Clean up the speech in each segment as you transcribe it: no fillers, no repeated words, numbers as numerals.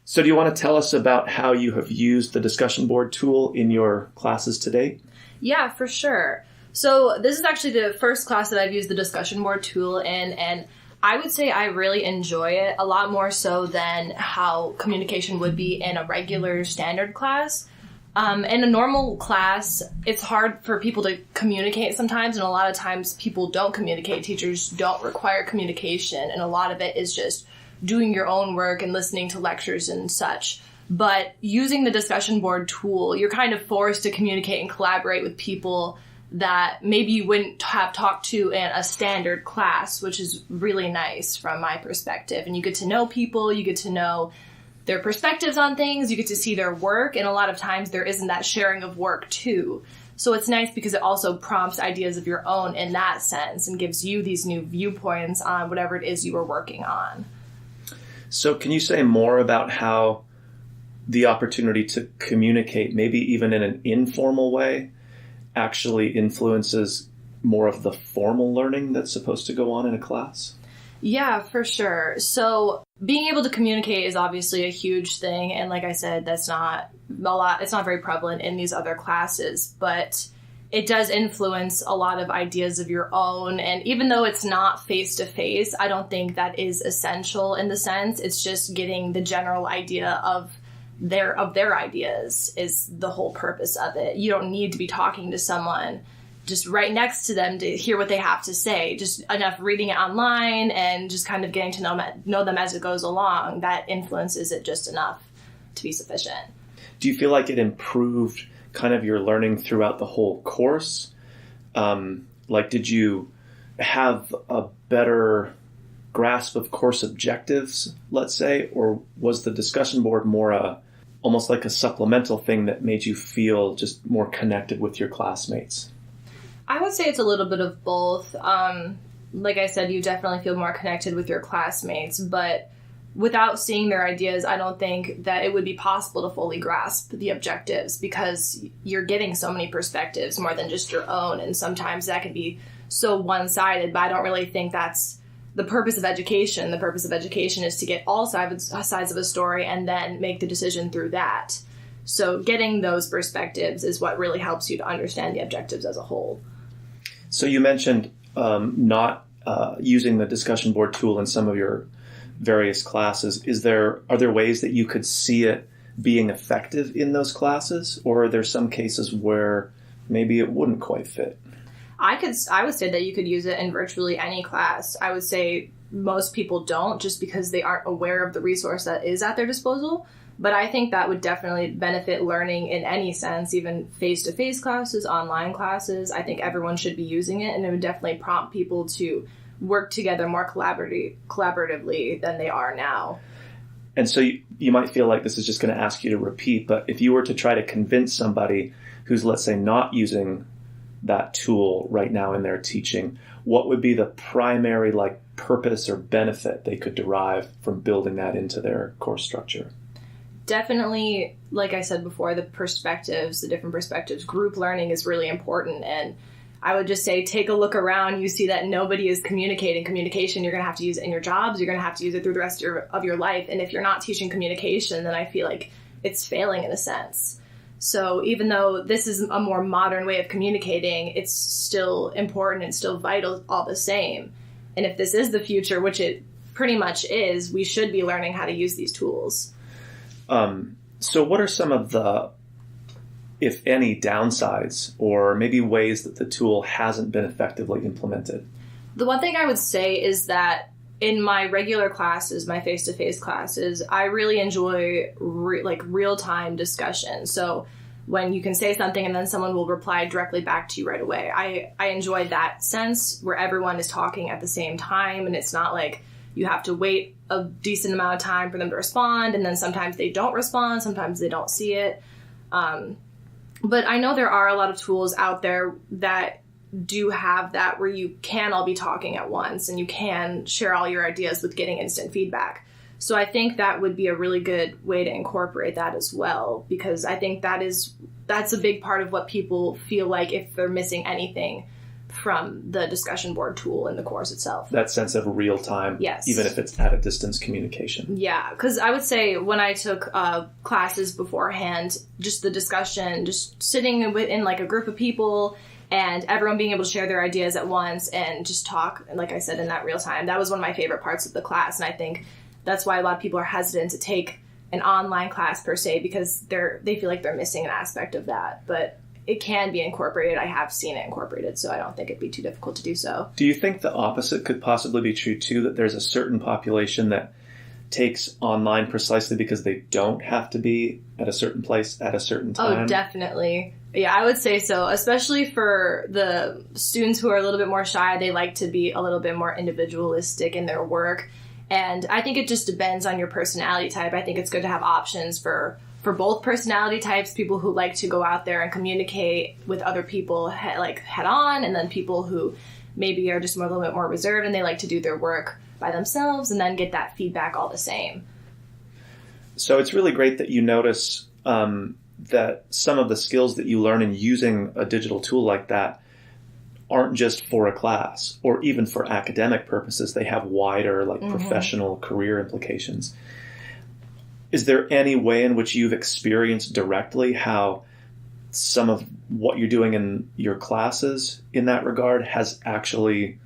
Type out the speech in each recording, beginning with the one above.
So do you want to tell us about how you have used the discussion board tool in your classes to date? Yeah, for sure. So this is actually the first class that I've used the discussion board tool in, and I would say I really enjoy it a lot more so than how communication would be in a regular standard class. In a normal class, it's hard for people to communicate sometimes, and a lot of times people don't communicate. Teachers don't require communication, and a lot of it is just doing your own work and listening to lectures and such. But using the discussion board tool, you're kind of forced to communicate and collaborate with people that maybe you wouldn't have talked to in a standard class, which is really nice from my perspective. And you get to know people, you get to know their perspectives on things, you get to see their work, and a lot of times there isn't that sharing of work too. So it's nice because it also prompts ideas of your own in that sense and gives you these new viewpoints on whatever it is you are working on. So can you say more about how the opportunity to communicate, maybe even in an informal way, actually influences more of the formal learning that's supposed to go on in a class? Yeah, for sure. So being able to communicate is obviously a huge thing. And like I said, that's not it's not very prevalent in these other classes, but it does influence a lot of ideas of your own. And even though it's not face to face, I don't think that is essential in the sense. It's just getting the general idea of their ideas is the whole purpose of it. You don't need to be talking to someone just right next to them to hear what they have to say. Just enough reading it online and just kind of getting to know them as it goes along. That influences it just enough to be sufficient. Do you feel like it improved kind of your learning throughout the whole course? Like, did you have a better grasp of course objectives, let's say, or was the discussion board more almost like a supplemental thing that made you feel just more connected with your classmates? I would say it's a little bit of both. Like I said, you definitely feel more connected with your classmates, but without seeing their ideas, I don't think that it would be possible to fully grasp the objectives because you're getting so many perspectives more than just your own. And sometimes that can be so one-sided, but I don't really think that's the purpose of education. The purpose of education is to get all sides of a story and then make the decision through that. So getting those perspectives is what really helps you to understand the objectives as a whole. So you mentioned not using the discussion board tool in some of your various classes. Are there ways that you could see it being effective in those classes, or are there some cases where maybe it wouldn't quite fit? I would say that you could use it in virtually any class. I would say most people don't just because they aren't aware of the resource that is at their disposal. But I think that would definitely benefit learning in any sense, even face-to-face classes, online classes. I think everyone should be using it, and it would definitely prompt people to work together more collaboratively than they are now. And so you might feel like this is just going to ask you to repeat, but if you were to try to convince somebody who's, let's say, not using that tool right now in their teaching, what would be the primary purpose or benefit they could derive from building that into their course structure? Definitely, like I said before, the different perspectives, group learning is really important. And I would just say, take a look around. You see that nobody is communicating. Communication, you're going to have to use it in your jobs. You're going to have to use it through the rest of your life. And if you're not teaching communication, then I feel like it's failing in a sense. So even though this is a more modern way of communicating, it's still important and still vital all the same. And if this is the future, which it pretty much is, we should be learning how to use these tools. So what are some of the, if any, downsides or maybe ways that the tool hasn't been effectively implemented? The one thing I would say is that in my regular classes, my face-to-face classes, I really enjoy real-time discussion. So when you can say something and then someone will reply directly back to you right away. I enjoy that sense where everyone is talking at the same time, and it's not like you have to wait a decent amount of time for them to respond, and then sometimes they don't respond, sometimes they don't see it. But I know there are a lot of tools out there that do have that where you can all be talking at once and you can share all your ideas with getting instant feedback. So I think that would be a really good way to incorporate that as well, because I think that's a big part of what people feel like if they're missing anything from the discussion board tool in the course itself. That sense of real time, yes, even if it's at a distance communication. Yeah, because I would say when I took classes beforehand, just the discussion, just sitting in like a group of people and everyone being able to share their ideas at once and just talk, like I said, in that real time. That was one of my favorite parts of the class. And I think that's why a lot of people are hesitant to take an online class per se, because they feel like they're missing an aspect of that. But it can be incorporated. I have seen it incorporated, so I don't think it'd be too difficult to do so. Do you think the opposite could possibly be true too, that there's a certain population that takes online precisely because they don't have to be at a certain place at a certain time? Oh, definitely. Yeah, I would say so, especially for the students who are a little bit more shy. They like to be a little bit more individualistic in their work. And I think it just depends on your personality type. I think it's good to have options for both personality types, people who like to go out there and communicate with other people like head on, and then people who maybe are just a little bit more reserved and they like to do their work by themselves and then get that feedback all the same. So it's really great that you notice that some of the skills that you learn in using a digital tool like that aren't just for a class or even for academic purposes. They have wider, like professional career implications. Is there any way in which you've experienced directly how some of what you're doing in your classes in that regard has actually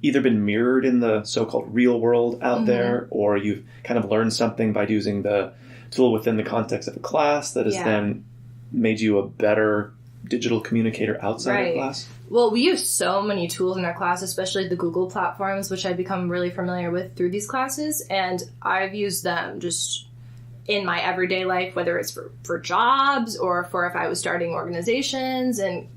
either been mirrored in the so-called real world out there, or you've kind of learned something by using the tool within the context of a class that has then made you a better digital communicator outside of class? Well, we use so many tools in our class, especially the Google platforms, which I've become really familiar with through these classes. And I've used them just in my everyday life, whether it's for jobs or for if I was starting organizations. And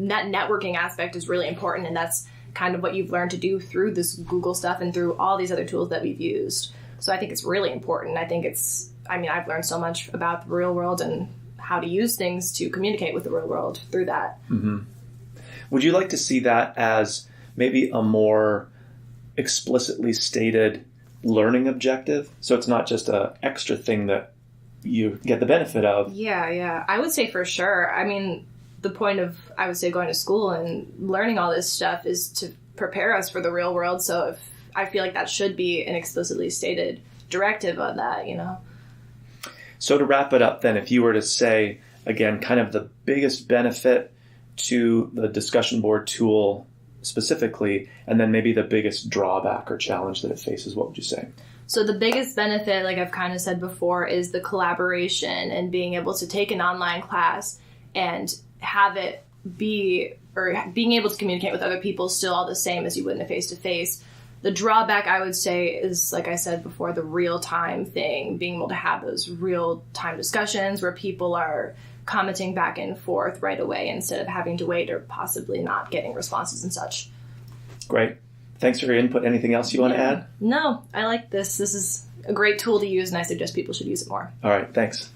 that networking aspect is really important. And that's kind of what you've learned to do through this Google stuff and through all these other tools that we've used. So I think it's really important. I've learned so much about the real world and how to use things to communicate with the real world through that. Mm-hmm. Would you like to see that as maybe a more explicitly stated learning objective? So it's not just an extra thing that you get the benefit of. Yeah. I would say for sure. I mean, the point of, I would say, going to school and learning all this stuff is to prepare us for the real world. So I feel like that should be an explicitly stated directive on that, you know? So to wrap it up then, if you were to say, again, kind of the biggest benefit to the discussion board tool specifically, and then maybe the biggest drawback or challenge that it faces, what would you say? So the biggest benefit, like I've kind of said before, is the collaboration and being able to take an online class and have it be, or being able to communicate with other people still all the same as you would in a face-to-face. The drawback, I would say, is, like I said before, the real-time thing, being able to have those real-time discussions where people are commenting back and forth right away instead of having to wait or possibly not getting responses and such. Great. Thanks for your input. Anything else you want to add? No, I like this. This is a great tool to use, and I suggest people should use it more. All right. Thanks.